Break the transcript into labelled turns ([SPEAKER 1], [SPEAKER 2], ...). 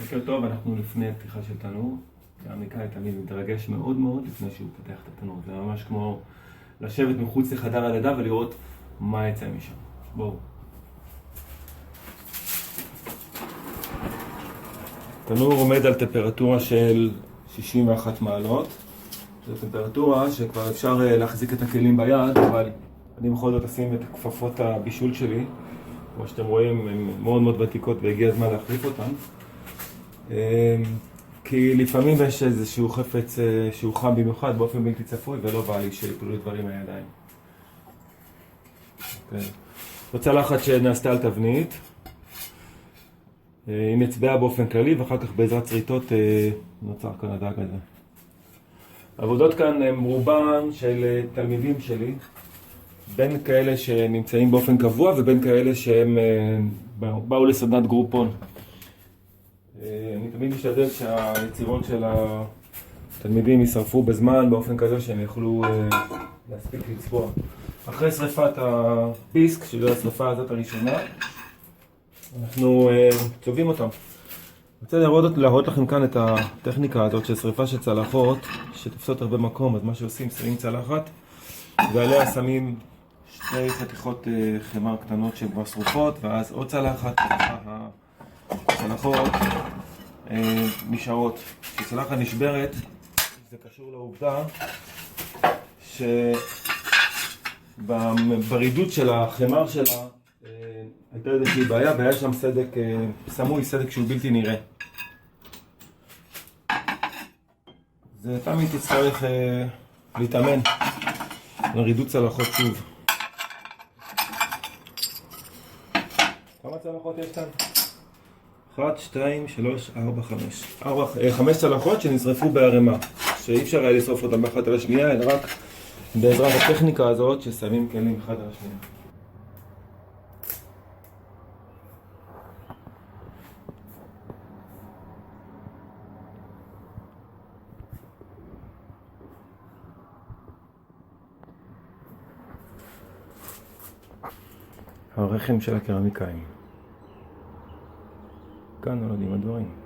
[SPEAKER 1] בוקר טוב, אנחנו לפני פתיחה של תנור. קרמיקאי תמיד מתרגש מאוד מאוד לפני שהוא פותח את התנור. זה ממש כמו לשבת מחוץ לחדר הלידה ולראות מה יצא משם. בואו. תנור עומד על טמפרטורה של 61 מעלות. זו טמפרטורה שכבר אפשר להחזיק את הכלים ביד, אבל אני בכל זאת אשים את כפפות הבישול שלי. כמו שאתם רואים, הן מאוד מאוד ותיקות והגיע הזמן להחליף אותן. כי לפעמים יש איזשהו חפץ שהוא חם במיוחד באופן בלתי צפוי ולא בא לי שיפלו לי דברים מהידיים. זו צלחת שנעשתה על תבנית. היא נצבעה באופן כללי ואחר כך בעזרת שריטות נוצר כאן הדג הזה. העבודות כאן הן רובן של תלמידים שלי, בין כאלה שנמצאים באופן קבוע ובין כאלה שהם באו לסדנת גרופון. אני תמיד משתדל שהיצירות של התלמידים יישרפו בזמן באופן כזה שהם יוכלו להספיק לצבוע. אחרי שריפת הפיסק, שזו השריפה הזאת הראשונה, אנחנו צובעים אותם. אני רוצה להראות לכם כאן את הטכניקה הזאת של שריפה של צלחות שתופסות הרבה מקום. אז מה שעושים, שמים צלחת ועליה שמים שתי חתיכות חמר קטנות שהן כבר שרופות, ואז עוד צלחת, הצלחות נשארות. כשצלחת נשברת, זה קשור לעובדה שברידות של החמר שלה הייתה איזושהי בעיה, והיה שם סדק סמוי, סדק שהוא בלתי נראה. זה תמיד תצטרך להתאמן לרידות צלחות שוב. כמה צלחות יש כאן? 1, 2, 3, 4, 5. 5 צלחות שנשרפו בערימה, שאי אפשר היה לשרוף אותם באחת על השנייה, אלא רק בעזרת הטכניקה הזאת ששמים כלים אחד על השנייה. הרחם של הקרמיקאים. כאן נולדים הדברים.